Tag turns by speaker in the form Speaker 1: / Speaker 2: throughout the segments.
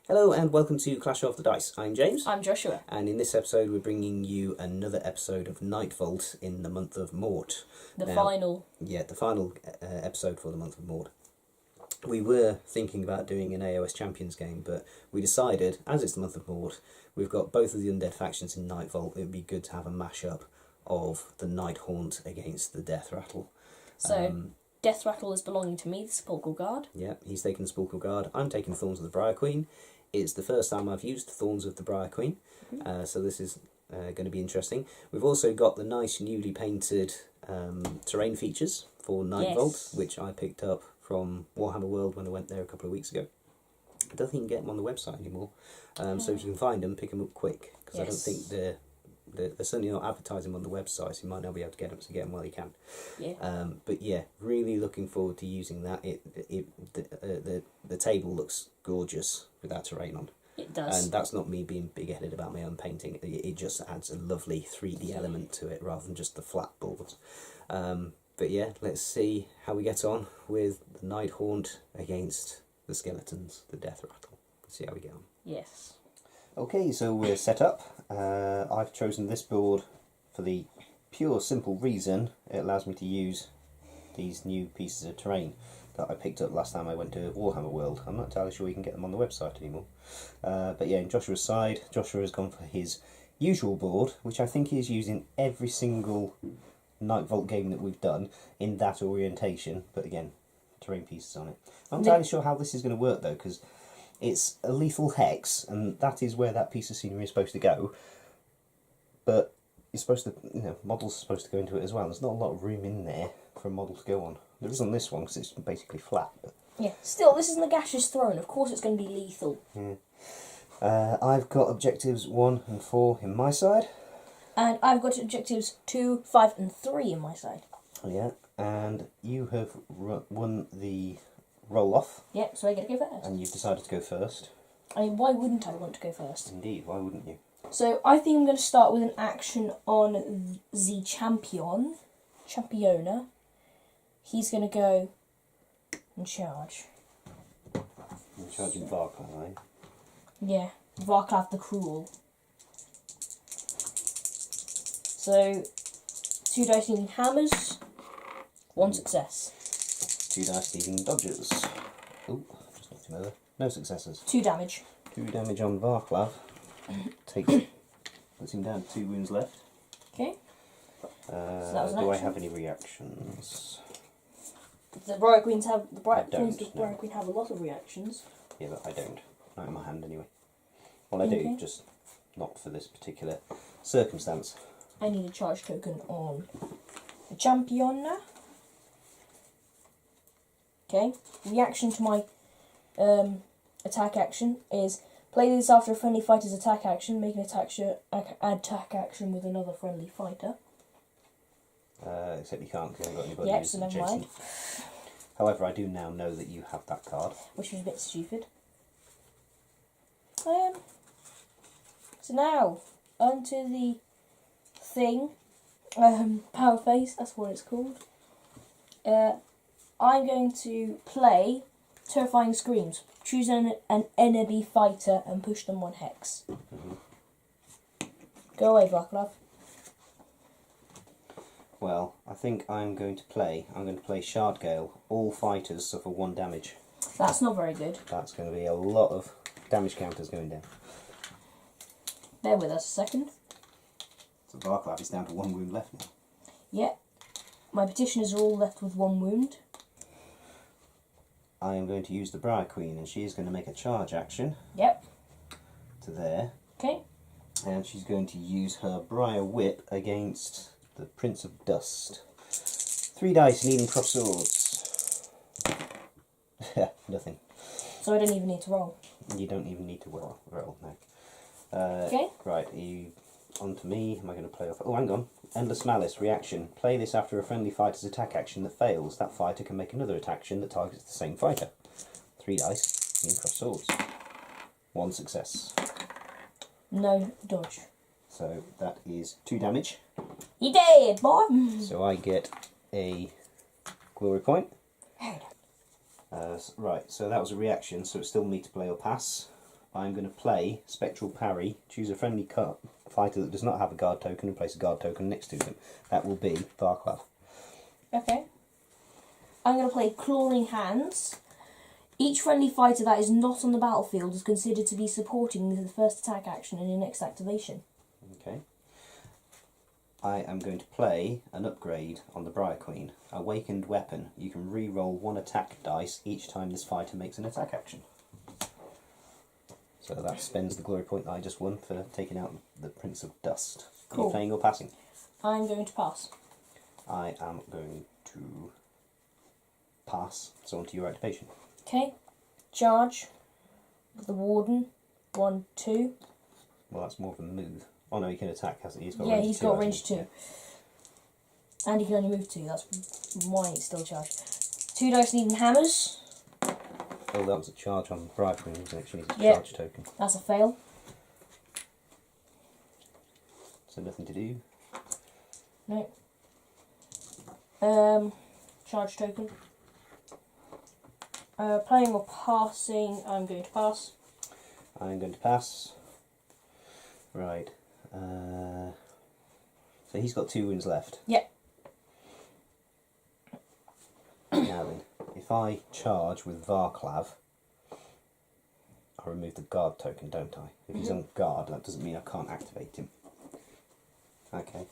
Speaker 1: Hello and welcome to Clash of the Dice. I'm James.
Speaker 2: I'm Joshua.
Speaker 1: And in this episode we're bringing you another episode of Nightvault in the month of Mort.
Speaker 2: The final
Speaker 1: episode for the month of Mort. We were thinking about doing an AOS Champions game, but we decided, as it's the month of Mort, we've got both of the undead factions in Nightvault, it would be good to have a mashup of the Night Haunt against the Death Rattle.
Speaker 2: So, Death Rattle is belonging to me, the Sepulchral Guard.
Speaker 1: Yeah, he's taking the Sepulchral Guard. I'm taking Thorns of the Briar Queen. It's the first time I've used Thorns of the Briar Queen, so this is going to be interesting. We've also got the nice newly painted terrain features for Nightvault, which I picked up from Warhammer World when I went there a couple of weeks ago. I don't think you can get them on the website anymore, so if you can find them, pick them up quick, because I don't think they're certainly not advertising on the website, so you might not be able to get them, so get them while you can.
Speaker 2: Yeah.
Speaker 1: But yeah, really looking forward to using that. The table looks gorgeous with that terrain on.
Speaker 2: It does.
Speaker 1: And that's not me being big-headed about my own painting. It just adds a lovely 3D element to it rather than just the flat boards. But yeah, let's see how we get on with the Night Haunt against the skeletons, the Death Rattle. Let's see how we get on.
Speaker 2: Yes.
Speaker 1: Okay, so we're set up. I've chosen this board for the pure simple reason it allows me to use these new pieces of terrain that I picked up last time I went to Warhammer World. I'm not entirely sure you can get them on the website anymore. But yeah, in Joshua's side, Joshua has gone for his usual board, which I think he is using every single Nightvault game that we've done in that orientation, but again, terrain pieces on it. I'm not entirely sure how this is going to work though, because it's a lethal hex, and that is where that piece of scenery is supposed to go. But you're supposed to, models are supposed to go into it as well. There's not a lot of room in there for a model to go on. There is on this one because it's basically flat. But
Speaker 2: yeah, still, this is Nagash's throne. Of course it's going to be lethal.
Speaker 1: Yeah. I've got objectives 1 and 4 in my side.
Speaker 2: And I've got objectives 2, 5 and 3 in my side.
Speaker 1: Yeah, and you have won the roll-off.
Speaker 2: Yep, so I get to go first.
Speaker 1: And you've decided to go first.
Speaker 2: I mean, why wouldn't I want to go first?
Speaker 1: Indeed, why wouldn't you?
Speaker 2: So I think I'm going to start with an action on the Championa. He's going to go and charge.
Speaker 1: You're charging Varklav, right?
Speaker 2: Yeah, Varklav the Cruel. So, 2 dice needing hammers, 1 success.
Speaker 1: 2 dice needing dodges. Ooh, just knocked him over. No successes.
Speaker 2: 2 damage.
Speaker 1: 2 damage on Varklav. Puts him down, 2 wounds left.
Speaker 2: Okay. So that was an
Speaker 1: do I
Speaker 2: action.
Speaker 1: have any reactions?
Speaker 2: The Briar Queens have the Briar
Speaker 1: I don't,
Speaker 2: Briar Queen have a lot of reactions.
Speaker 1: Yeah, but I don't. Not in my hand anyway. Well, I do, just not for this particular circumstance.
Speaker 2: I need a charge token on the Championa. Okay. Reaction to my attack action is play this after a friendly fighter's attack action. Make an attack action with another friendly fighter.
Speaker 1: Except you can't because you haven't got anybody
Speaker 2: Yep,
Speaker 1: who's
Speaker 2: so never
Speaker 1: adjacent.
Speaker 2: mind.
Speaker 1: However, I do now know that you have that card.
Speaker 2: Which was a bit stupid. So now, onto the thing. Power Phase, that's what it's called. I'm going to play Terrifying Screams. Choose an enemy fighter and push them 1 hex. Go away, Varklav.
Speaker 1: Well, I think I'm going to play Shardgale. All fighters suffer 1 damage.
Speaker 2: That's not very good.
Speaker 1: That's going to be a lot of damage counters going down.
Speaker 2: Bear with us a second.
Speaker 1: So Varklav is down to 1 wound left now.
Speaker 2: Yep. My petitioners are all left with 1 wound.
Speaker 1: I am going to use the Briar Queen, and she is going to make a charge action.
Speaker 2: Yep.
Speaker 1: To there.
Speaker 2: Okay.
Speaker 1: And she's going to use her Briar Whip against the Prince of Dust. 3 dice needing cross swords. Nothing.
Speaker 2: So I don't even need to roll.
Speaker 1: You don't even need to roll, no.
Speaker 2: Okay.
Speaker 1: Right, on to me. Am I going to play off? Oh, hang on. Endless Malice, reaction. Play this after a friendly fighter's attack action that fails. That fighter can make another attack action that targets the same fighter. 3 dice, needing cross swords. 1 success.
Speaker 2: No dodge.
Speaker 1: So that is 2 damage.
Speaker 2: You dead, boy!
Speaker 1: So I get a glory point. Right, so that was a reaction, so it's still me to play or pass. I'm going to play Spectral Parry, choose a friendly fighter that does not have a guard token and place a guard token next to them. That will be Varklav.
Speaker 2: Okay. I'm going to play Clawing Hands. Each friendly fighter that is not on the battlefield is considered to be supporting the first attack action in your next activation.
Speaker 1: Okay. I am going to play an upgrade on the Briar Queen. Awakened Weapon. You can re-roll 1 attack dice each time this fighter makes an attack action. So that spends the glory point that I just won for taking out the Prince of Dust.
Speaker 2: Cool.
Speaker 1: Are you playing or passing?
Speaker 2: I'm going to pass.
Speaker 1: I am going to pass, so on to your activation.
Speaker 2: Okay. Charge with the Warden. 1, 2.
Speaker 1: Well, that's more of a move. Oh no, he can attack, hasn't he? He's got
Speaker 2: Yeah,
Speaker 1: range
Speaker 2: he's
Speaker 1: 2,
Speaker 2: got
Speaker 1: hasn't
Speaker 2: range
Speaker 1: he?
Speaker 2: 2. And he can only move 2, that's why he's still charged. 2 dice needing hammers.
Speaker 1: Oh, that was a charge on Briar Queen, wasn't it? She needs a
Speaker 2: Yeah.
Speaker 1: charge token.
Speaker 2: That's a fail.
Speaker 1: So nothing to do.
Speaker 2: No. Charge token. Playing or passing, I'm going to pass.
Speaker 1: I'm going to pass. Right. So he's got 2 wounds left.
Speaker 2: Yep.
Speaker 1: Now then, if I charge with Varklav, I remove the guard token, don't I? If he's on guard, that doesn't mean I can't activate him. Okay.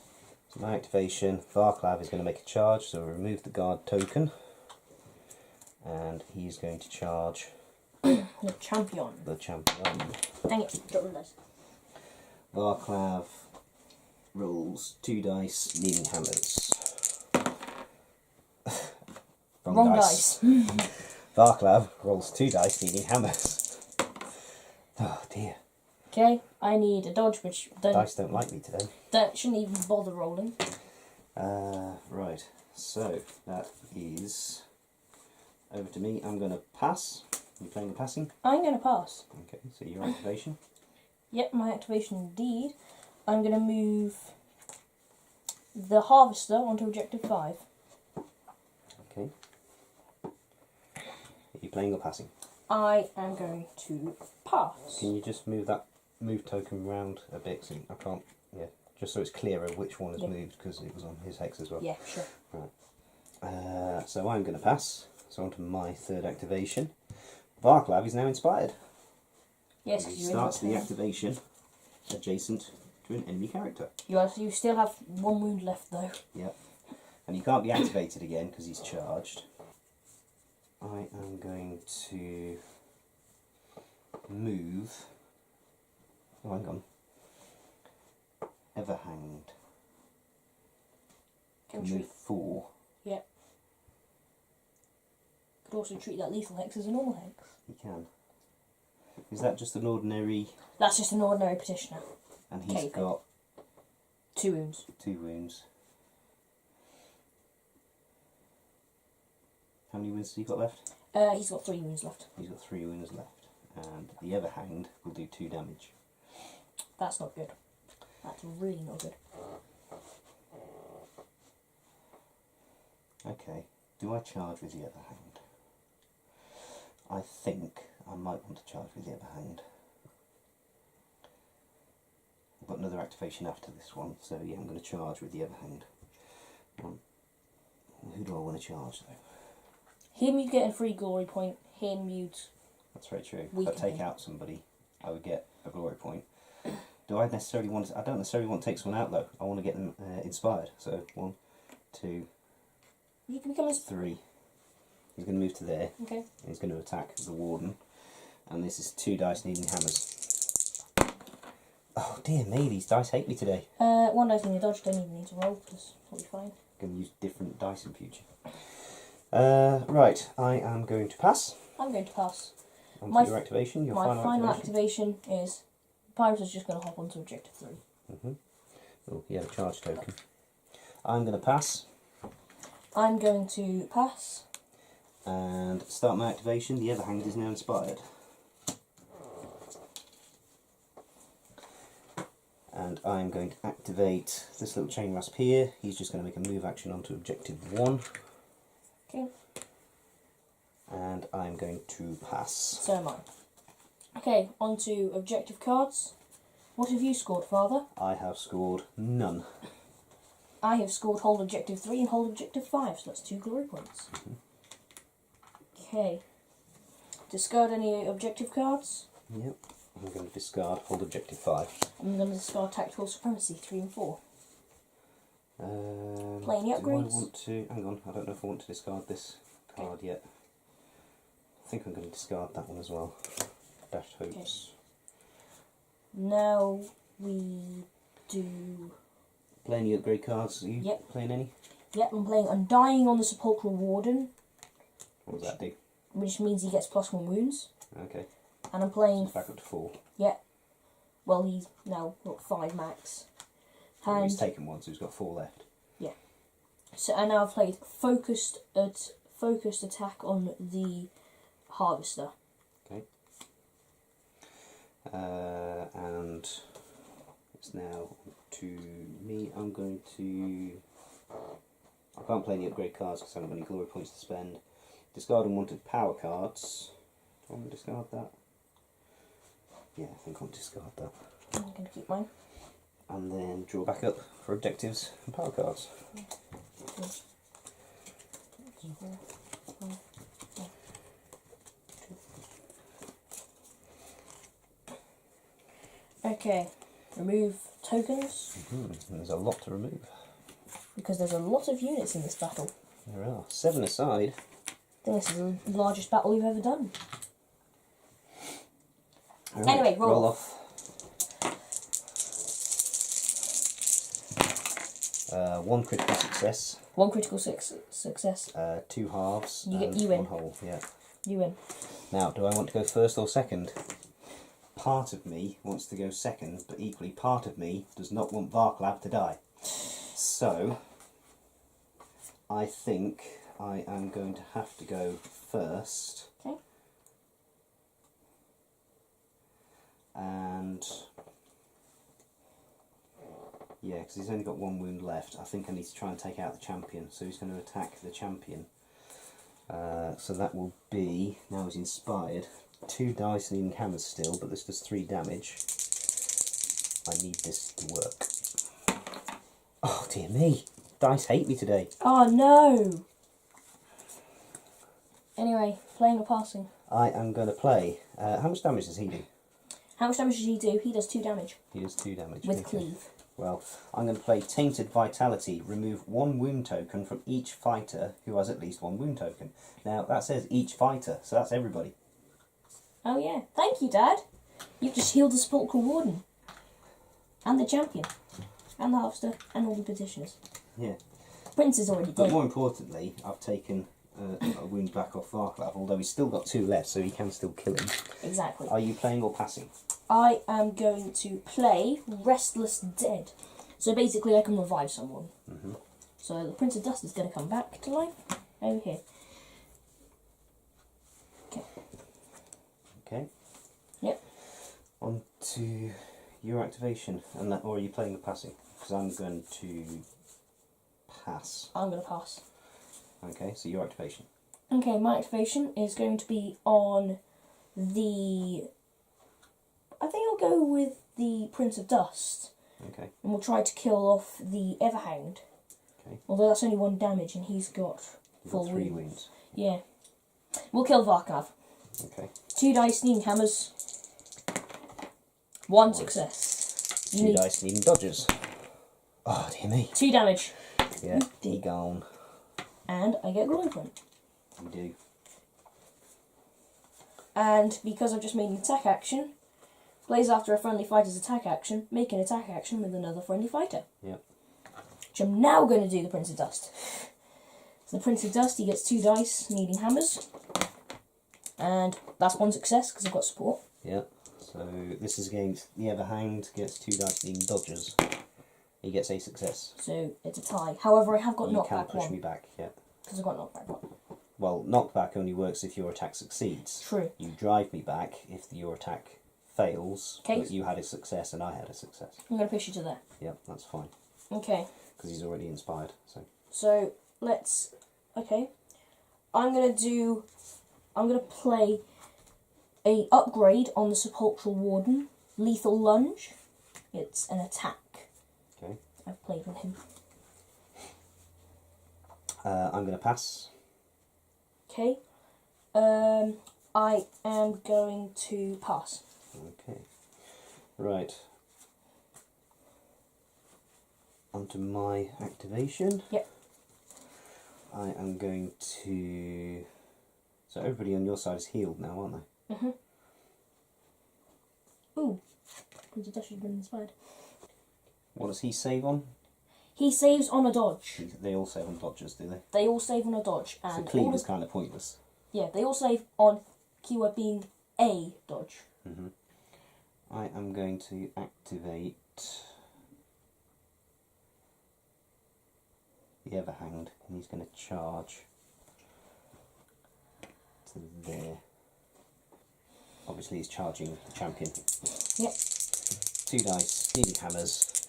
Speaker 1: So my activation, Varklav is going to make a charge, so I'll remove the guard token. And he's going to charge
Speaker 2: The champion.
Speaker 1: the champion.
Speaker 2: Dang it, drop the dice.
Speaker 1: Varklav rolls 2 dice, needing hammers.
Speaker 2: Wrong dice.
Speaker 1: Varklav rolls 2 dice, needing hammers. Oh dear.
Speaker 2: Okay, I need a dodge, which
Speaker 1: Dice don't like me today.
Speaker 2: shouldn't even bother rolling.
Speaker 1: Right, so that is over to me. I'm going to pass. Are you playing the passing?
Speaker 2: I'm going to pass.
Speaker 1: Okay, so your activation.
Speaker 2: Yep, my activation indeed. I'm going to move the Harvester onto objective 5.
Speaker 1: Okay. Are you playing or passing?
Speaker 2: I am going to pass.
Speaker 1: Can you just move that move token round a bit so I can't, yeah, just so it's clearer which one has moved because it was on his hex as well.
Speaker 2: Yeah, sure.
Speaker 1: Right. So I'm going to pass. So on to my 3rd activation. Varklav is now inspired.
Speaker 2: Yes,
Speaker 1: He
Speaker 2: because you
Speaker 1: starts the activation adjacent to an enemy character.
Speaker 2: You still have 1 wound left though.
Speaker 1: Yep. And he can't be activated again because he's charged. I am going to move. Oh, hang on. Everhanged. Can move 4.
Speaker 2: Yep. Could also treat that lethal hex as a normal hex.
Speaker 1: He can. Is that just an ordinary?
Speaker 2: That's just an ordinary petitioner.
Speaker 1: And he's
Speaker 2: Okay,
Speaker 1: got
Speaker 2: 2 wounds.
Speaker 1: 2 wounds. How many wounds has he got left?
Speaker 2: He's got 3 wounds left.
Speaker 1: He's got 3 wounds left. And the Everhanged will do 2 damage.
Speaker 2: That's not good. That's really not good.
Speaker 1: Okay, do I charge with the Everhanged? I think I might want to charge with the Everhanged. I've got another activation after this one, so yeah, I'm going to charge with the Everhanged. Who do I want to charge though?
Speaker 2: Him you get a free glory point, him you'd...
Speaker 1: That's very true. If I
Speaker 2: Weaken
Speaker 1: take
Speaker 2: him.
Speaker 1: out somebody, I would get a glory point. Do I necessarily want to... I don't necessarily want to take someone out though. I want to get them inspired. So 1, 2,
Speaker 2: You can become a...
Speaker 1: 3. He's going to move to there.
Speaker 2: Okay.
Speaker 1: He's going to attack the Warden. And this is 2 dice needing hammers. Oh dear me, these dice hate me today.
Speaker 2: 1 dice in your dodge, don't even need to roll, because it'll be fine.
Speaker 1: I'm going to use different dice in future. Right, I am going to pass.
Speaker 2: I'm going to pass.
Speaker 1: On
Speaker 2: My
Speaker 1: to your activation, your
Speaker 2: My
Speaker 1: final activation.
Speaker 2: activation is... Pirate is just going to hop onto objective 3.
Speaker 1: Oh, he had a charge token. I'm going to pass.
Speaker 2: I'm going to pass.
Speaker 1: And start my activation. The Everhanged is now inspired. And I'm going to activate this little chain rasp here. He's just going to make a move action onto objective 1.
Speaker 2: Okay.
Speaker 1: And I'm going to pass.
Speaker 2: So am I. Okay, on to objective cards. What have you scored, Father?
Speaker 1: I have scored none.
Speaker 2: I have scored hold objective 3 and hold objective 5, so that's 2 glory points. Okay. Discard any objective cards.
Speaker 1: Yep. I'm going to discard hold objective 5.
Speaker 2: I'm going to discard tactical supremacy 3 and 4. Play any
Speaker 1: Do I
Speaker 2: upgrades?
Speaker 1: want to... Hang on, I don't know if I want to discard this card yet. I think I'm going to discard that one as well. Dashed Hopes.
Speaker 2: Now we do...
Speaker 1: Play any upgrade cards? Are you
Speaker 2: Yep.
Speaker 1: playing any?
Speaker 2: Yep, I'm playing Undying on the Sepulchral Warden,
Speaker 1: What does that do?
Speaker 2: which means he gets +1 wounds.
Speaker 1: Okay.
Speaker 2: And I'm playing...
Speaker 1: He's back up to 4.
Speaker 2: Yeah. Well, he's now got 5 max.
Speaker 1: Well, he's taken one, so he's got 4 left.
Speaker 2: Yeah. So, and now I've played focused attack on the Harvester.
Speaker 1: Okay. And it's now to me. I'm going to... I can't play any upgrade cards because I don't have any glory points to spend. Discard unwanted power cards. Do I want to discard that? Yeah, I think I'll discard that.
Speaker 2: I'm going to keep mine.
Speaker 1: And then draw back up for objectives and power cards.
Speaker 2: Okay, remove tokens,
Speaker 1: There's a lot to remove.
Speaker 2: because there's a lot of units in this battle.
Speaker 1: There are 7 aside.
Speaker 2: I think this is the largest battle we've ever done.
Speaker 1: All right,
Speaker 2: Anyway, roll
Speaker 1: off. 1 critical success,
Speaker 2: 1 critical success.
Speaker 1: 2 halves,
Speaker 2: You
Speaker 1: and
Speaker 2: win.
Speaker 1: 1 whole. Yeah.
Speaker 2: You win.
Speaker 1: Now, do I want to go first or second? Part of me wants to go second, but equally part of me does not want Varklav to die. So, I think I am going to have to go first.
Speaker 2: Okay.
Speaker 1: And yeah, because he's only got 1 wound left. I think I need to try and take out the champion. So he's going to attack the champion. So that will be, now he's inspired, 2 dice needing hammers still, but this does 3 damage. I need this to work. Oh dear me, dice hate me today.
Speaker 2: Oh no! Anyway, playing or passing?
Speaker 1: I am going to play. How much damage does he do?
Speaker 2: How much damage does he do? He does 2 damage.
Speaker 1: He does 2 damage.
Speaker 2: With
Speaker 1: okay.
Speaker 2: cleave.
Speaker 1: Well, I'm going to play Tainted Vitality. Remove 1 wound token from each fighter who has at least 1 wound token. Now, that says each fighter, so that's everybody.
Speaker 2: Oh yeah. Thank you, Dad. You've just healed the Sepulchral Warden. And the champion. And the Harvester. And all the petitioners.
Speaker 1: Yeah.
Speaker 2: Prince is already
Speaker 1: But
Speaker 2: dead.
Speaker 1: more importantly, I've taken a wound back off Varklav, although he's still got 2 left, so he can still kill him.
Speaker 2: Exactly.
Speaker 1: Are you playing or passing?
Speaker 2: I am going to play Restless Dead. So basically I can revive someone. So the Prince of Dust is going to come back to life over here. Okay.
Speaker 1: Okay.
Speaker 2: Yep.
Speaker 1: On to your activation, and that, or are you playing or passing? Because I'm going to pass.
Speaker 2: I'm going to pass.
Speaker 1: Okay, so your activation.
Speaker 2: Okay, my activation is going to be on the... I think I'll go with the Prince of Dust.
Speaker 1: Okay.
Speaker 2: And we'll try to kill off the Everhound.
Speaker 1: Okay.
Speaker 2: Although that's only 1 damage and he's got
Speaker 1: You've
Speaker 2: full
Speaker 1: got 3
Speaker 2: wound.
Speaker 1: wounds.
Speaker 2: Yeah. We'll kill Varklav.
Speaker 1: Okay.
Speaker 2: 2 dice needing hammers. 1 success.
Speaker 1: 2 dice needing dodgers. Oh dear me.
Speaker 2: 2 damage.
Speaker 1: Yeah, he gone.
Speaker 2: And I get a glory point.
Speaker 1: You do.
Speaker 2: And because I've just made an attack action, plays after a friendly fighter's attack action, make an attack action with another friendly fighter.
Speaker 1: Yep.
Speaker 2: Which I'm now going to do the Prince of Dust. So the Prince of Dust, he gets 2 dice needing hammers. And that's 1 success because I've got support.
Speaker 1: Yep. So this is against the Everhound, gets 2 dice needing dodgers. He gets a success.
Speaker 2: So it's a tie. However, I have got
Speaker 1: You can
Speaker 2: knockback
Speaker 1: push
Speaker 2: 1.
Speaker 1: me back, yeah.
Speaker 2: Because I've got knockback 1.
Speaker 1: Well, knockback only works if your attack succeeds.
Speaker 2: True.
Speaker 1: You drive me back if your attack fails,
Speaker 2: Okay.
Speaker 1: but you had a success and I had a success.
Speaker 2: I'm going to push you to there.
Speaker 1: Yep, that's fine.
Speaker 2: Okay.
Speaker 1: Because he's already inspired, so...
Speaker 2: So let's... Okay. I'm going to play a upgrade on the Sepulchral Warden, Lethal Lunge. It's an attack.
Speaker 1: Okay.
Speaker 2: I've played with him.
Speaker 1: I'm going to pass.
Speaker 2: Okay. I am going to pass.
Speaker 1: Okay. Right. Onto my activation.
Speaker 2: Yep.
Speaker 1: I am going to... So everybody on your side is healed now, aren't they?
Speaker 2: Mhm. Ooh. Prince of Dust has been inspired.
Speaker 1: What does he save on?
Speaker 2: He saves on a dodge.
Speaker 1: They all save on dodges, do they?
Speaker 2: They all save on a dodge.
Speaker 1: So
Speaker 2: And
Speaker 1: cleave
Speaker 2: all
Speaker 1: is
Speaker 2: of,
Speaker 1: kind of pointless.
Speaker 2: yeah, they all save on keyword being a dodge.
Speaker 1: I am going to activate the Everhanged, and he's going to charge to there. Obviously he's charging the champion.
Speaker 2: Yep.
Speaker 1: 2 dice, needing hammers,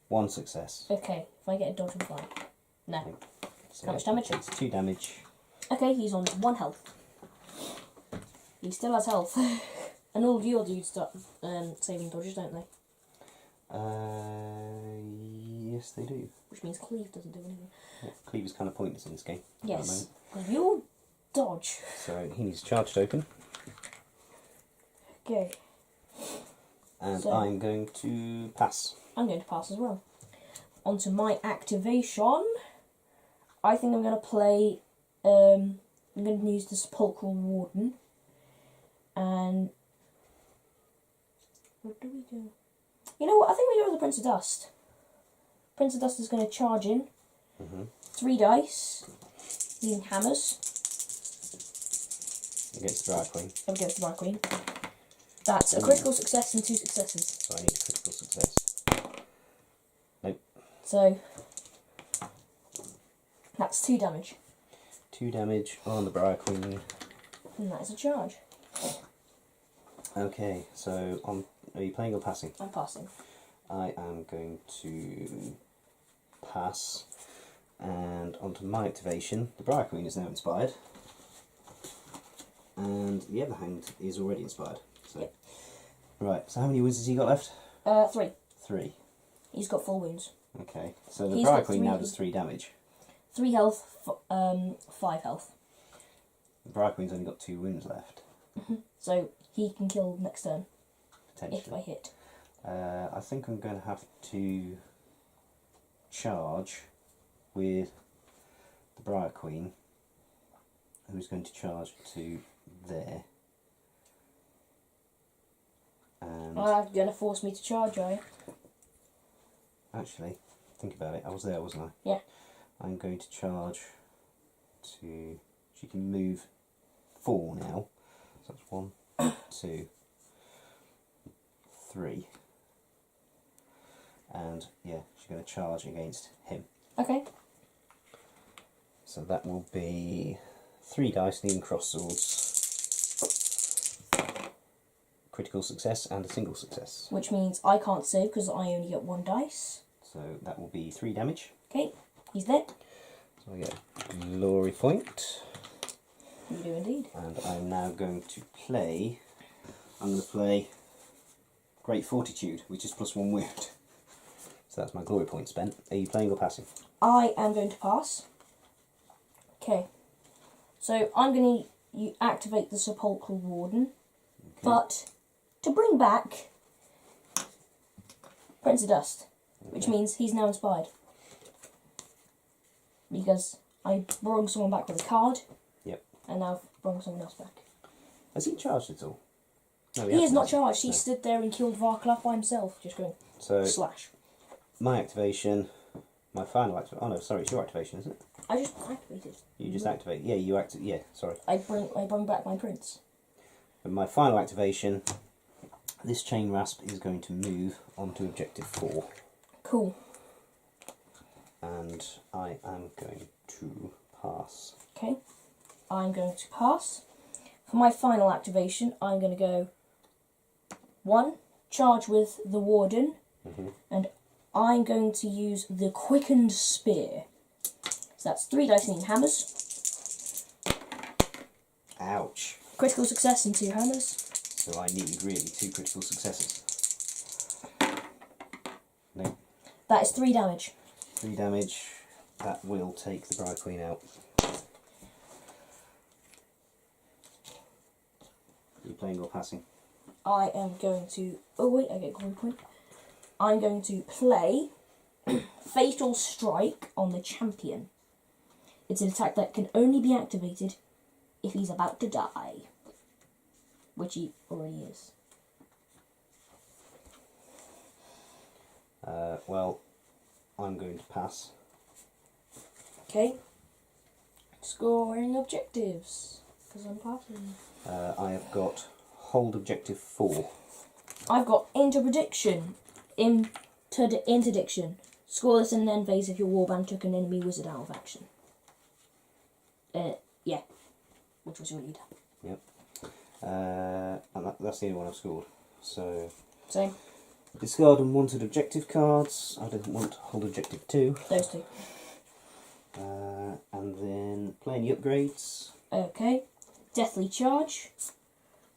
Speaker 1: 1 success.
Speaker 2: Okay, if I get a dodge, I'm fine. No.
Speaker 1: Okay. So
Speaker 2: How much damage?
Speaker 1: It takes 2 damage.
Speaker 2: Okay, he's on 1 health. He still has health. And all of your dudes start saving dodges, don't they?
Speaker 1: Yes they do.
Speaker 2: Which means cleave doesn't do anything.
Speaker 1: Yeah, cleave is kind of pointless in this game. at the
Speaker 2: Yes.
Speaker 1: moment.
Speaker 2: Because you dodge.
Speaker 1: So he needs a charge token,
Speaker 2: Okay.
Speaker 1: and
Speaker 2: So-
Speaker 1: I'm going to pass.
Speaker 2: I'm going to pass as well. Onto my activation. I think I'm going to play... I'm going to use the Sepulchral Warden. And... What do we do? You know what? I think we go with the Prince of Dust. Prince of Dust is going to charge in. 3 dice. Needing hammers.
Speaker 1: Against the Briar Queen.
Speaker 2: Against the Briar Queen. That's a critical success and 2 successes.
Speaker 1: So I need a critical success. Nope.
Speaker 2: So... That's 2 damage.
Speaker 1: 2 damage on the Briar Queen.
Speaker 2: And that is a charge.
Speaker 1: Okay, so are you playing or passing?
Speaker 2: I'm passing.
Speaker 1: I am going to pass, and onto my activation. The Briar Queen is now inspired, and the Everhanged is already inspired. So,
Speaker 2: Yep.
Speaker 1: right. So how many wounds has he got left?
Speaker 2: 3.
Speaker 1: 3.
Speaker 2: He's got 4 wounds.
Speaker 1: Okay. So the
Speaker 2: He's
Speaker 1: Briar
Speaker 2: got
Speaker 1: Queen
Speaker 2: 3
Speaker 1: now does 3 damage.
Speaker 2: 3 health, 5 health.
Speaker 1: The Briar Queen's only got 2 wounds left,
Speaker 2: So he can kill next turn if I
Speaker 1: potentially.
Speaker 2: hit.
Speaker 1: I think I'm going to have to charge with the Briar Queen, who's going to charge to there. And
Speaker 2: You're going to force me to charge, are you?
Speaker 1: actually, think about it, I was there, wasn't I?
Speaker 2: Yeah.
Speaker 1: I'm going to charge to... She can move 4 now. So that's 1, 2, 3. And yeah, she's going to charge against him.
Speaker 2: Okay.
Speaker 1: So that will be 3 dice needing cross swords. Critical success and a single success.
Speaker 2: Which means I can't save because I only get 1 dice.
Speaker 1: So that will be 3 damage.
Speaker 2: Okay, he's dead.
Speaker 1: So I get a glory point.
Speaker 2: You do indeed.
Speaker 1: And I'm now going to play... I'm going to play Great Fortitude, which is +1 wound. So that's my glory point spent. Are you playing or passing?
Speaker 2: I am going to pass. Okay. So I'm going to activate the Sepulchral Warden.
Speaker 1: Okay.
Speaker 2: But to bring back Prince of Dust, which
Speaker 1: Okay.
Speaker 2: means he's now inspired. Because I brought someone back with a card,
Speaker 1: Yep.
Speaker 2: and now I've brought someone else back.
Speaker 1: Has he charged at all? No,
Speaker 2: He is
Speaker 1: hasn't,
Speaker 2: not
Speaker 1: has
Speaker 2: charged. He
Speaker 1: No.
Speaker 2: stood there and killed Varklaf by himself, just going
Speaker 1: So
Speaker 2: slash.
Speaker 1: my activation, my final activation. Oh no, sorry, it's your activation, isn't it?
Speaker 2: I just activated.
Speaker 1: You just activate. Yeah, you activate. Yeah, sorry.
Speaker 2: I bring back my prince.
Speaker 1: And my final activation, this chain rasp is going to move onto objective 4,
Speaker 2: Cool.
Speaker 1: and I am going to pass.
Speaker 2: Okay. I'm going to pass. For my final activation, I'm going to go 1, charge with the Warden, and I'm going to use the Quickened Spear. So that's 3 dice needing hammers.
Speaker 1: Ouch.
Speaker 2: Critical success and 2 hammers.
Speaker 1: So I need really 2 critical successes. No.
Speaker 2: That is 3 damage.
Speaker 1: 3 damage. That will take the Briar Queen out. Are you playing or passing?
Speaker 2: I am going to... Oh wait, I get glory point. I'm going to play Fatal Strike on the champion. It's an attack that can only be activated if he's about to die. Which he already is.
Speaker 1: Well, I'm going to pass.
Speaker 2: Okay. Scoring objectives. Because I'm passing.
Speaker 1: I have got hold objective 4.
Speaker 2: I've got interdiction. Interdiction. Scoreless and end phase if your warband took an enemy wizard out of action. Yeah. Which was your leader.
Speaker 1: Yep. And that's the only one I've scored. So,
Speaker 2: Same.
Speaker 1: discard unwanted objective cards. I didn't want hold objective 2.
Speaker 2: Those 2.
Speaker 1: And then play any upgrades.
Speaker 2: Okay. Deathly Charge.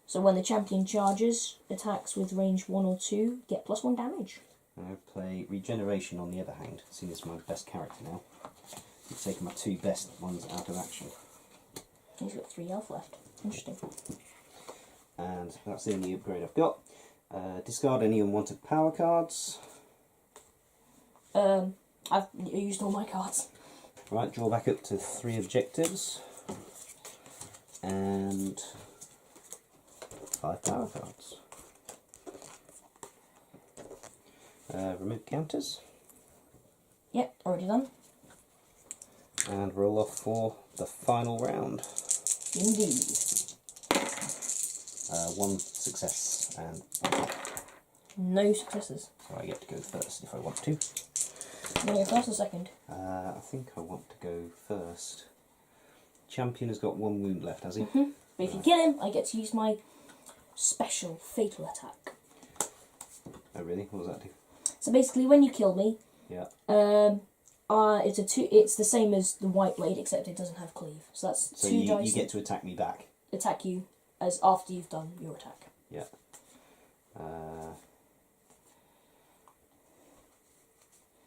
Speaker 2: So when the champion charges, attacks with range 1 or 2 get +1 damage.
Speaker 1: I play Regeneration on the other hand, seeing as my best character now. I've taken my 2 best ones out of action.
Speaker 2: He's got 3 health left. Interesting.
Speaker 1: And that's the only upgrade I've got. Discard any unwanted power cards.
Speaker 2: I've used all my cards.
Speaker 1: Right, draw back up to 3 objectives. And 5 power cards. Remove counters.
Speaker 2: Yep, already done.
Speaker 1: And roll off for the final round.
Speaker 2: Indeed.
Speaker 1: 1 success and
Speaker 2: No successes.
Speaker 1: so I get to go first if I want to.
Speaker 2: You want to go first or second?
Speaker 1: I think I want to go first. Champion has got 1 wound left, has he?
Speaker 2: But if you kill him, I get to use my special fatal attack.
Speaker 1: Oh really? What does that do?
Speaker 2: So basically, when you kill me,
Speaker 1: Yeah.
Speaker 2: it's the same as the white blade, except it doesn't have cleave. So that's
Speaker 1: So
Speaker 2: 2
Speaker 1: you
Speaker 2: dice
Speaker 1: get to attack me back.
Speaker 2: attack you as after you've done your attack.
Speaker 1: Yeah.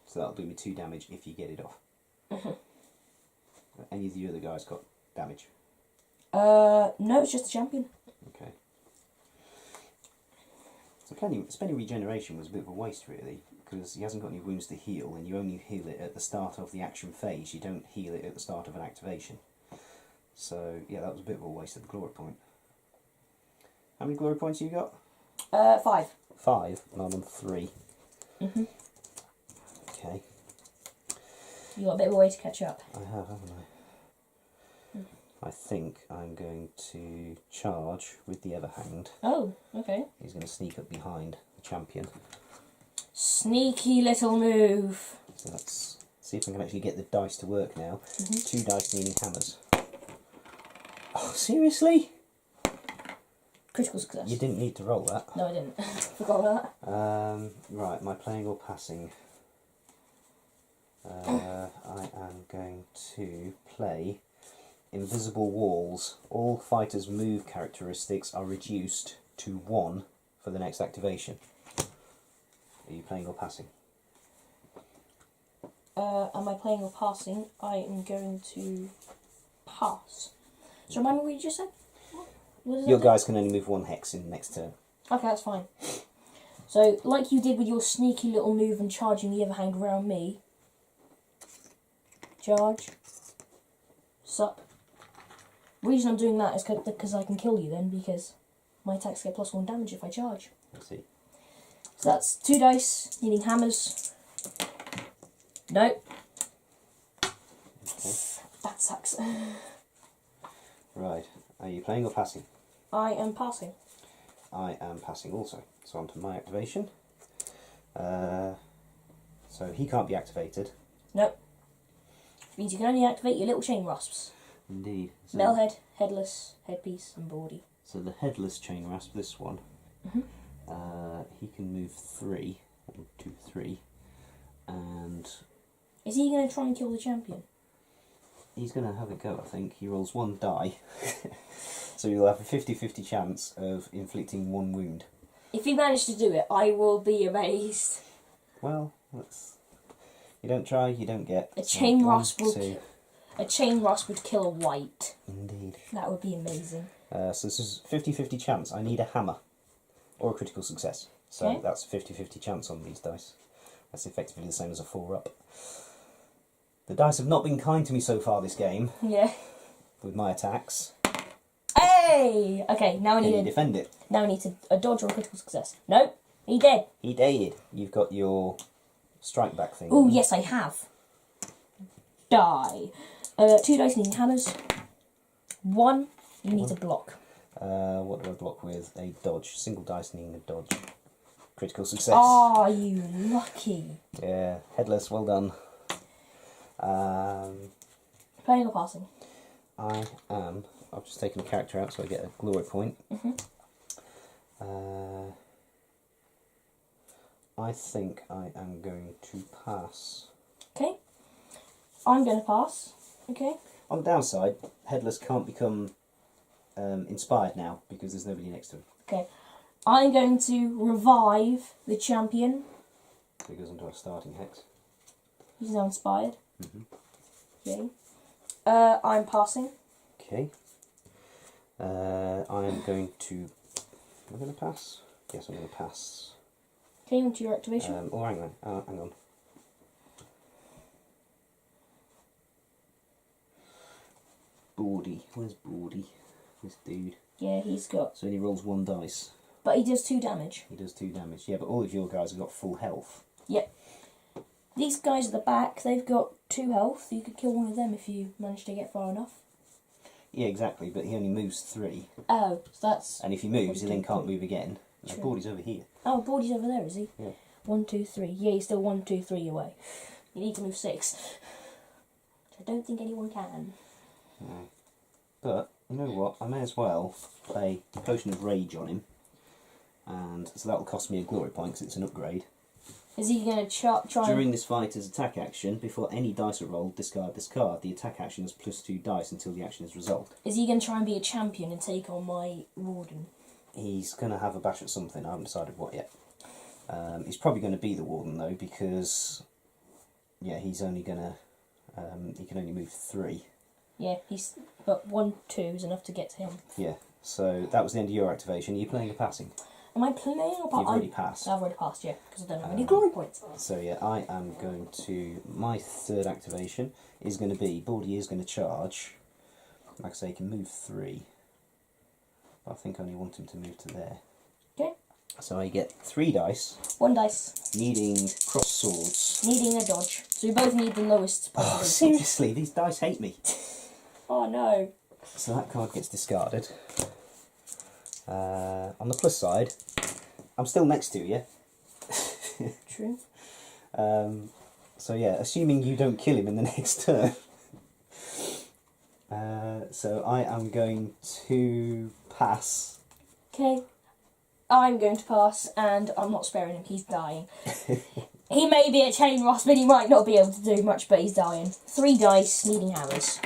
Speaker 1: So that'll do me 2 damage if you get it off. Any of the other guys got damage?
Speaker 2: No, it's just the champion.
Speaker 1: Okay. So spending regeneration was a bit of a waste really, because he hasn't got any wounds to heal, and you only heal it at the start of the action phase. You don't heal it at the start of an activation. So yeah, that was a bit of a waste of the glory point. How many glory points you got?
Speaker 2: 5.
Speaker 1: 5, and I'm on 3. Okay.
Speaker 2: You got a bit of a way to catch up.
Speaker 1: I have, haven't I? I think I'm going to charge with the Everhand.
Speaker 2: Oh, okay.
Speaker 1: He's going to sneak up behind the champion.
Speaker 2: Sneaky little move.
Speaker 1: So let's see if I can actually get the dice to work now. 2 dice meaning hammers. Oh, seriously?
Speaker 2: Critical success.
Speaker 1: You didn't need to roll that.
Speaker 2: No, I didn't. Forgot about that.
Speaker 1: Right, am I playing or passing? I am going to play Invisible Walls. All fighters' move characteristics are reduced to 1 for the next activation. Are you playing or passing?
Speaker 2: Am I playing or passing? I am going to pass. So remind me what you just said? What does
Speaker 1: Your
Speaker 2: that do?
Speaker 1: guys can only move 1 hex in next turn.
Speaker 2: Okay, that's fine. So, like you did with your sneaky little move and charging the other hand around me. Charge. Sup. The reason I'm doing that is because I can kill you then, because my attacks get +1 damage if I charge.
Speaker 1: Let's see.
Speaker 2: So that's 2 dice, needing hammers. Nope.
Speaker 1: Okay.
Speaker 2: That sucks.
Speaker 1: Right. Are you playing or passing?
Speaker 2: I am passing.
Speaker 1: I am passing also. So on to my activation. So he can't be activated.
Speaker 2: Nope. Means you can only activate your little chain rasps.
Speaker 1: Indeed. So,
Speaker 2: Metalhead, headless, headpiece, and body.
Speaker 1: so the headless chain rasp, this one, he can move 3. 1, 2, 3. And
Speaker 2: Is he going to try and kill the champion?
Speaker 1: he's going to have a go, I think. He rolls 1 die. So you'll have a 50-50 chance of inflicting 1 wound.
Speaker 2: If you manage to do it, I will be amazed.
Speaker 1: Well, you don't try, you don't get.
Speaker 2: A chain rasp would kill a wight.
Speaker 1: Indeed.
Speaker 2: That would be amazing.
Speaker 1: So this is 50-50 chance. I need a hammer. Or a critical success. So
Speaker 2: Okay.
Speaker 1: that's a 50-50 chance on these dice. That's effectively the same as a 4-up. The dice have not been kind to me so far this game,
Speaker 2: Yeah.
Speaker 1: with my attacks.
Speaker 2: Hey! Okay, now I
Speaker 1: Can you
Speaker 2: need
Speaker 1: defend it?
Speaker 2: a dodge or a critical success. Nope, he did.
Speaker 1: He did. You've got your strike back thing.
Speaker 2: Oh, yes, I have. Die. 2 dice needing hammers. 1, you need to block.
Speaker 1: What do I block with? A dodge. Single dice needing a dodge. Critical success.
Speaker 2: Oh, you lucky.
Speaker 1: Yeah, headless, well done.
Speaker 2: Playing or passing?
Speaker 1: I am. I've just taken a character out so I get a glory point. I think I am going to pass.
Speaker 2: Okay. I'm going to pass. Okay.
Speaker 1: On the downside, headless can't become inspired now because there's nobody next to him.
Speaker 2: Okay. I'm going to revive the champion.
Speaker 1: So he goes into our starting hex.
Speaker 2: He's now inspired. Okay. I'm passing.
Speaker 1: Okay. I am going to. Am I going to pass? Yes, I'm going to pass.
Speaker 2: Okay, on to your activation.
Speaker 1: Hang on. Hang on. Bawdy. Where's Bawdy? This dude.
Speaker 2: Yeah, he's got.
Speaker 1: So he rolls 1 dice.
Speaker 2: But he does 2 damage.
Speaker 1: He does 2 damage. Yeah, but all of your guys have got full health.
Speaker 2: Yep. These guys at the back, they've got 2 health. You could kill one of them if you manage to get far enough.
Speaker 1: Yeah, exactly, but he only moves 3.
Speaker 2: Oh, so that's.
Speaker 1: And if he moves, he then can't move again. Now,
Speaker 2: True.
Speaker 1: Bawdy's over here.
Speaker 2: Oh, Bordy's over there, is he?
Speaker 1: Yeah.
Speaker 2: 1, 2, 3. Yeah, he's still 1, 2, 3 away. You need to move 6. Which I don't think anyone can.
Speaker 1: No. But, you know what? I may as well play Potion of Rage on him. And so that will cost me a glory point because it's an upgrade.
Speaker 2: Is he going to try?
Speaker 1: During this fighter's attack action, before any dice are rolled, discard this card. The attack action is +2 dice until the action is resolved.
Speaker 2: Is he going to try and be a champion and take on my warden?
Speaker 1: He's going to have a bash at something. I haven't decided what yet. He's probably going to be the warden though, because yeah, he's only going to. He can only move 3.
Speaker 2: Yeah, but 1, 2 is enough to get to him.
Speaker 1: Yeah. So that was the end of your activation. Are you playing or passing?
Speaker 2: Am I playing or
Speaker 1: You've already passed.
Speaker 2: I've already passed, yeah, because I don't have any glory points.
Speaker 1: So yeah, I am going to. My 3rd activation is going to be. Baldy is going to charge. Like I say, he can move 3. But I think I only want him to move to there.
Speaker 2: Okay.
Speaker 1: So I get 3 dice,
Speaker 2: 1 dice.
Speaker 1: needing cross swords.
Speaker 2: Needing a dodge. So we both need the lowest possible.
Speaker 1: Oh, seriously, these dice hate me.
Speaker 2: Oh no.
Speaker 1: So that card gets discarded. On the plus side, I'm still next to you.
Speaker 2: True.
Speaker 1: So yeah, assuming you don't kill him in the next turn. So I am going to pass.
Speaker 2: Okay. I'm going to pass, and I'm not sparing him. He's dying. He may be a chain rasp, but he might not be able to do much, but he's dying. 3 dice, needing hammers.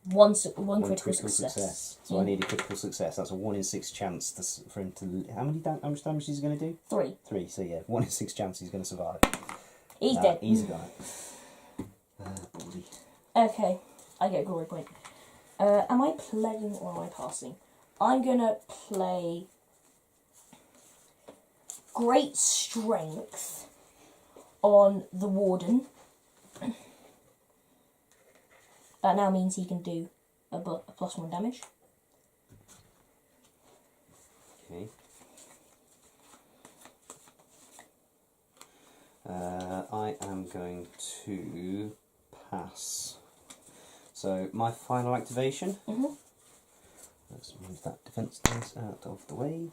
Speaker 2: One critical success.
Speaker 1: So I need a critical success. That's a 1 in 6 chance for him to. How much damage is he going to do?
Speaker 2: 3.
Speaker 1: 3. So yeah, 1 in 6 chance he's going to survive.
Speaker 2: He's dead.
Speaker 1: Easy guy. Baldy.
Speaker 2: Okay, I get a glory point. Am I playing or am I passing? I'm going to play Great Strength on the Warden. That now means he can do a +1 damage.
Speaker 1: Okay. I am going to pass. So my final activation. Let's move that defense dice out of the way.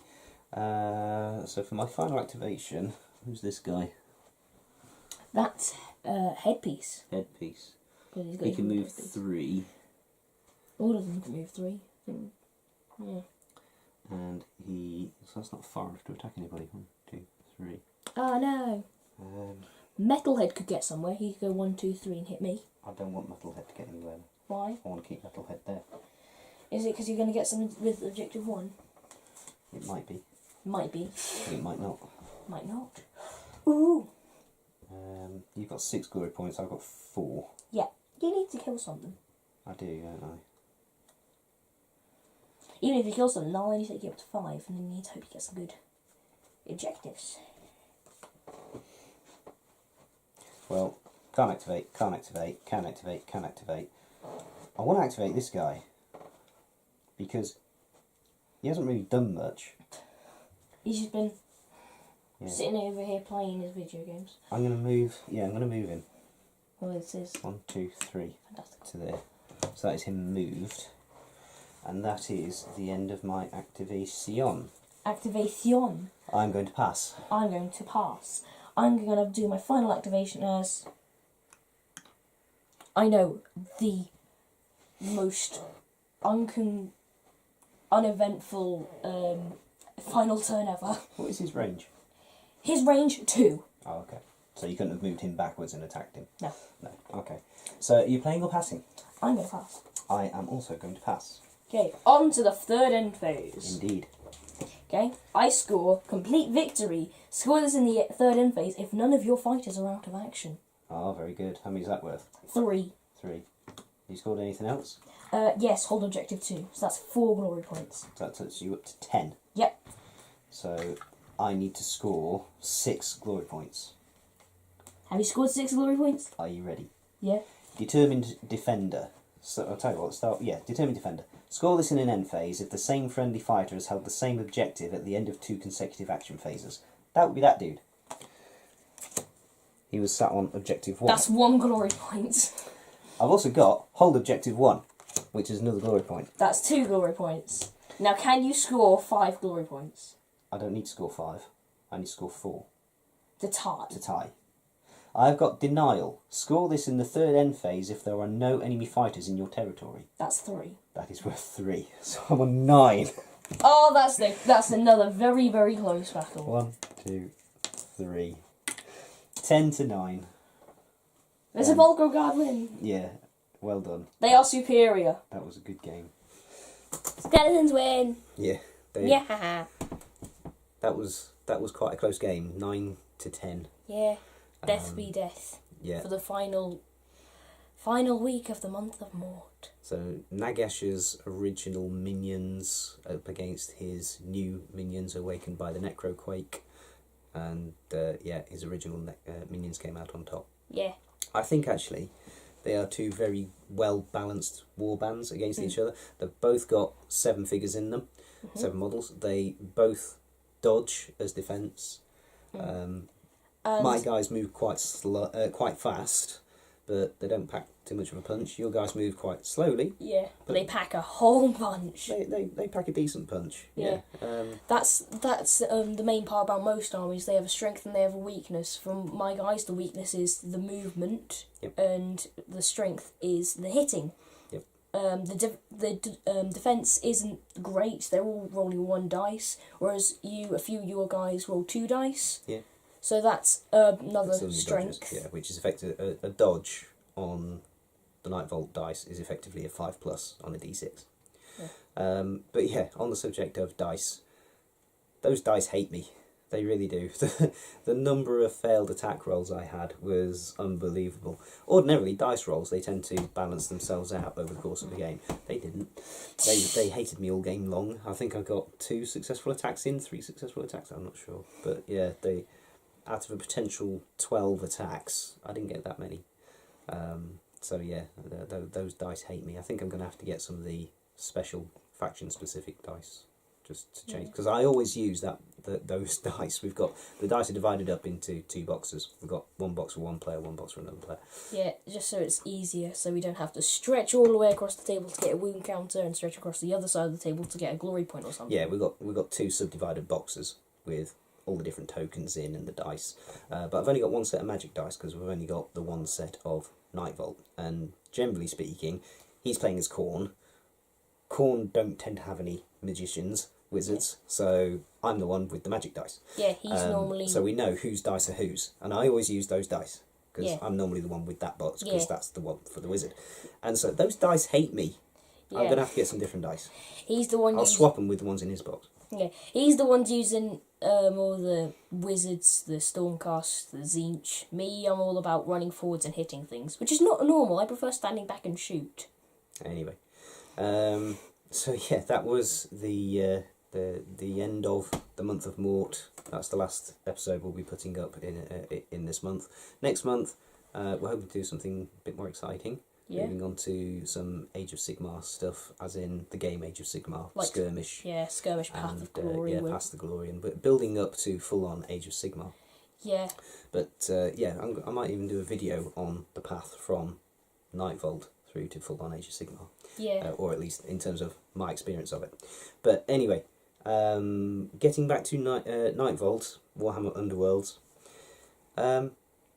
Speaker 1: So for my final activation, who's this guy?
Speaker 2: That's headpiece.
Speaker 1: Headpiece.
Speaker 2: But he's got
Speaker 1: He can
Speaker 2: even
Speaker 1: move
Speaker 2: headpiece.
Speaker 1: 3.
Speaker 2: All of them can move 3. Yeah.
Speaker 1: And so that's not far enough to attack anybody. 1, 2, 3.
Speaker 2: Oh no. Metalhead could get somewhere. He could go 1, 2, 3 and hit me.
Speaker 1: I don't want Metalhead to get anywhere.
Speaker 2: Why?
Speaker 1: I want to keep Metalhead there.
Speaker 2: Is it because you're going to get something with objective 1?
Speaker 1: It might be.
Speaker 2: Might be.
Speaker 1: But it might not.
Speaker 2: Might not. Ooh!
Speaker 1: You've got 6 glory points, I've got 4.
Speaker 2: Yeah. You need to kill something.
Speaker 1: I do, don't I?
Speaker 2: Even if you kill something, I'll only take you up to 5, and then you need to hope you get some good objectives.
Speaker 1: Well, can't activate, can't activate, can't activate, can't activate. I want to activate this guy because he hasn't really done much.
Speaker 2: He's just been sitting over here playing his video games.
Speaker 1: I'm going to move, I'm going to move him.
Speaker 2: Well, this is
Speaker 1: 1, 2, 3
Speaker 2: fantastic.
Speaker 1: to there. So that is him moved. And that is the end of my activation.
Speaker 2: Activation.
Speaker 1: I'm going to pass.
Speaker 2: I'm going to pass. I'm going to do my final activation as... I know, the most uneventful final turn ever.
Speaker 1: What is his range?
Speaker 2: His range, 2.
Speaker 1: Oh, okay. So you couldn't have moved him backwards and attacked him?
Speaker 2: No.
Speaker 1: No, okay. So are you playing or passing?
Speaker 2: I'm going to pass.
Speaker 1: I am also going to pass.
Speaker 2: Okay, on to the third end phase.
Speaker 1: Indeed.
Speaker 2: Okay, I score complete victory. Score this in the third end phase if none of your fighters are out of action.
Speaker 1: Oh, very good. How many is that worth?
Speaker 2: 3.
Speaker 1: 3. You scored anything else?
Speaker 2: Yes, hold objective 2. So that's 4 glory points.
Speaker 1: So that takes you up to 10.
Speaker 2: Yep.
Speaker 1: So I need to score 6 glory points.
Speaker 2: Have you scored 6 glory points?
Speaker 1: Are you ready?
Speaker 2: Yeah.
Speaker 1: Determined Defender. So I'll tell you what, Determined Defender. Score this in an end phase if the same friendly fighter has held the same objective at the end of 2 consecutive action phases. That would be that dude. He was sat on objective 1.
Speaker 2: That's 1 glory point.
Speaker 1: I've also got hold objective 1, which is another glory point.
Speaker 2: That's 2 glory points. Now, can you score 5 glory points?
Speaker 1: I don't need to score 5. I need to score 4
Speaker 2: To tie.
Speaker 1: to tie. I've got Denial. Score this in the third end phase if there are no enemy fighters in your territory.
Speaker 2: That's 3.
Speaker 1: That is worth 3. So I'm on 9.
Speaker 2: Oh, that's another very, very close battle.
Speaker 1: 1, 2, 3. 10 to 9.
Speaker 2: The Sepulchral Guard win.
Speaker 1: Yeah, well done.
Speaker 2: They are superior.
Speaker 1: That was a good game.
Speaker 2: Skeletons win.
Speaker 1: Yeah.
Speaker 2: Yeah.
Speaker 1: That was quite a close game. 9 to 10.
Speaker 2: Yeah. Death be death.
Speaker 1: Yeah.
Speaker 2: For the final week of the month of Mort.
Speaker 1: So Nagash's original minions up against his new minions awakened by the Necroquake, and his original minions came out on top.
Speaker 2: Yeah.
Speaker 1: I think actually they are 2 very well balanced war bands against each other. They've both got 7 figures in them, 7 models. They both dodge as defence. My guys move quite fast, but they don't pack too much of a punch. Your guys move quite slowly.
Speaker 2: Yeah, but they pack a whole punch.
Speaker 1: They pack a decent punch.
Speaker 2: Yeah. That's the main part about most armies. They have a strength and they have a weakness. From my guys, the weakness is the movement, and the strength is the hitting.
Speaker 1: Yep.
Speaker 2: The defense isn't great. They're all rolling 1 dice, whereas a few of your guys roll 2 dice.
Speaker 1: Yeah.
Speaker 2: So that's another
Speaker 1: That's
Speaker 2: strength.
Speaker 1: dodges, which is effectively a dodge on the Nightvault dice is effectively a 5+ on a d6.
Speaker 2: Yeah.
Speaker 1: But yeah, on the subject of dice, those dice hate me. They really do. The number of failed attack rolls I had was unbelievable. Ordinarily, dice rolls, they tend to balance themselves out over the course of the game. They didn't. They hated me all game long. I think I got 2 successful attacks in, 3 successful attacks, I'm not sure. But yeah, out of a potential 12 attacks, I didn't get that many. So yeah, those dice hate me. I think I'm going to have to get some of the special faction-specific dice just to change, because I always use those dice. We've got the dice are divided up into 2 boxes. We've got 1 box for one player, 1 box for another player.
Speaker 2: Yeah, just so it's easier, so we don't have to stretch all the way across the table to get a wound counter and stretch across the other side of the table to get a glory point or something.
Speaker 1: Yeah, we've got 2 subdivided boxes with all the different tokens in and the dice. But I've only got 1 set of magic dice because we've only got the 1 set of Nightvault. And generally speaking, he's playing as Khorne. Khorne don't tend to have any magicians, wizards, so I'm the one with the magic dice.
Speaker 2: Yeah, he's normally...
Speaker 1: So we know whose dice are whose, and I always use those dice. because
Speaker 2: Yeah.
Speaker 1: I'm normally the one with that box, because
Speaker 2: Yeah.
Speaker 1: that's the one for the wizard. And so those dice hate me. I'm
Speaker 2: Yeah.
Speaker 1: going to have to get some different dice.
Speaker 2: He's the one.
Speaker 1: I'll swap them with the ones in his box.
Speaker 2: Yeah, he's the one using all the wizards, the stormcast, the Zinch. Me, I'm all about running forwards and hitting things, which is not normal. I prefer standing back and shoot.
Speaker 1: Anyway, so yeah, that was the end of the month of Mort. That's the last episode we'll be putting up in this month. Next month, we're hoping to do something a bit more exciting.
Speaker 2: Yeah.
Speaker 1: Moving on to some Age of Sigmar stuff, as in the game Age of Sigmar,
Speaker 2: Like,
Speaker 1: Skirmish.
Speaker 2: Yeah, Skirmish, Path
Speaker 1: And
Speaker 2: of Glory.
Speaker 1: Path the Glory, and building up to full-on Age of Sigmar.
Speaker 2: Yeah.
Speaker 1: But yeah, I might even do a video on the path from Nightvault through to full-on Age of Sigmar.
Speaker 2: Yeah.
Speaker 1: Or at least in terms of my experience of it. But anyway, getting back to Nightvault, Warhammer Underworlds.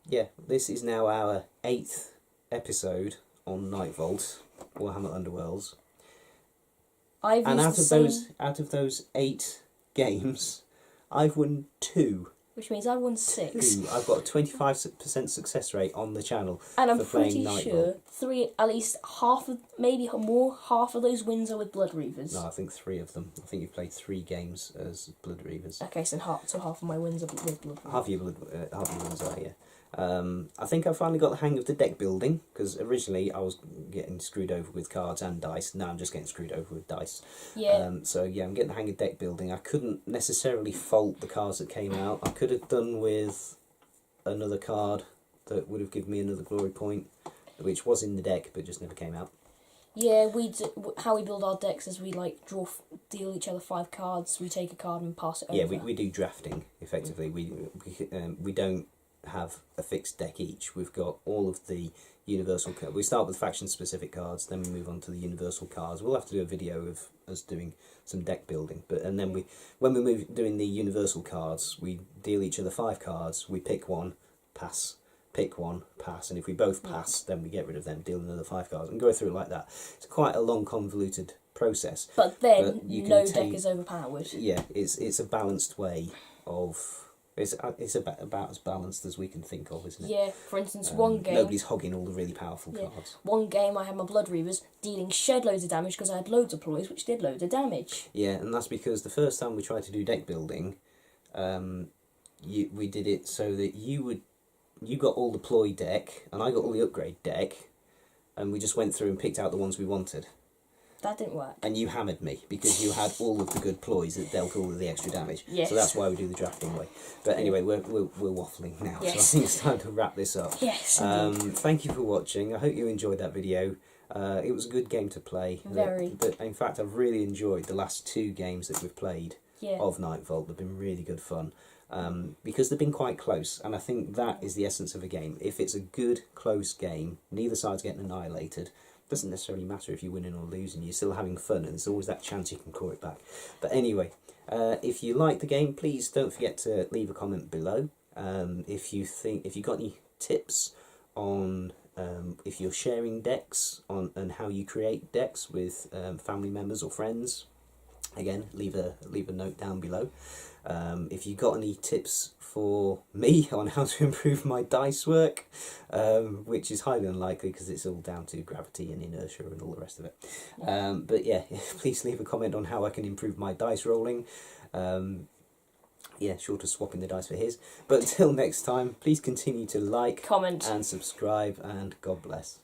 Speaker 1: Yeah, this is now our 8th episode on Nightvault, Warhammer Underworlds. And out of those 8 games, I've won 2.
Speaker 2: Which means I won 6.
Speaker 1: I've got a 25% success rate on the channel
Speaker 2: And I'm
Speaker 1: for playing
Speaker 2: pretty
Speaker 1: Nightvault.
Speaker 2: sure at least half of, maybe more, half of those wins are with Blood Reavers.
Speaker 1: No, I think 3 of them. I think you've played 3 games as Blood Reavers.
Speaker 2: Okay, so half of my wins are with Blood Reavers.
Speaker 1: Half your wins are, yeah. I think I finally got the hang of the deck building, because originally I was getting screwed over with cards and dice. Now I'm just getting screwed over with dice.
Speaker 2: Yeah.
Speaker 1: So yeah, I'm getting the hang of deck building. I couldn't necessarily fault the cards that came out. I could have done with another card that would have given me another glory point, which was in the deck but just never came out.
Speaker 2: Yeah, how we build our decks is we deal each other 5 cards. We take a card and pass it over.
Speaker 1: Yeah, we do drafting effectively. We don't have a fixed deck each. We've got all of the universal cards. We start with faction specific cards, then we move on to the universal cards. We'll have to do a video of us doing some deck building, and then when we move doing the universal cards, we deal each other 5 cards. We pick one, pass. Pick one, pass, and if we both pass, then we get rid of them, deal another 5 cards, and go through it like that. It's quite a long, convoluted process.
Speaker 2: But then
Speaker 1: you can
Speaker 2: no deck is overpowered.
Speaker 1: Yeah, it's a balanced way of. It's about as balanced as we can think of, isn't it?
Speaker 2: Yeah, for instance, one game...
Speaker 1: Nobody's hogging all the really powerful cards.
Speaker 2: One game I had my Blood Reavers dealing shed loads of damage because I had loads of ploys which did loads of damage.
Speaker 1: Yeah, and that's because the first time we tried to do deck building, we did it so that you got all the ploy deck, and I got all the upgrade deck, and we just went through and picked out the ones we wanted.
Speaker 2: That didn't work.
Speaker 1: And you hammered me, because you had all of the good ploys that dealt all of the extra damage.
Speaker 2: Yes.
Speaker 1: So that's why we do the drafting way. But anyway, we're waffling now,
Speaker 2: Yes.
Speaker 1: so I think it's time to wrap this up.
Speaker 2: Yes,
Speaker 1: Thank you for watching. I hope you enjoyed that video. It was a good game to play.
Speaker 2: Very.
Speaker 1: But in fact, I've really enjoyed the last 2 games that we've played
Speaker 2: Yeah.
Speaker 1: of Nightvault. They've been really good fun. Because they've been quite close, and I think that is the essence of a game. If it's a good, close game, neither side's getting annihilated. Doesn't necessarily matter if you're winning or losing, you're still having fun, and there's always that chance you can claw it back. But anyway, if you like the game, please don't forget to leave a comment below. If you've got any tips on if you're sharing decks and how you create decks with family members or friends, again, leave a note down below. If you got any tips for me on how to improve my dice work, which is highly unlikely because it's all down to gravity and inertia and all the rest of it. But yeah, please leave a comment on how I can improve my dice rolling. Yeah, short of swapping the dice for his. But until next time, please continue to like,
Speaker 2: Comment,
Speaker 1: and subscribe, and God bless.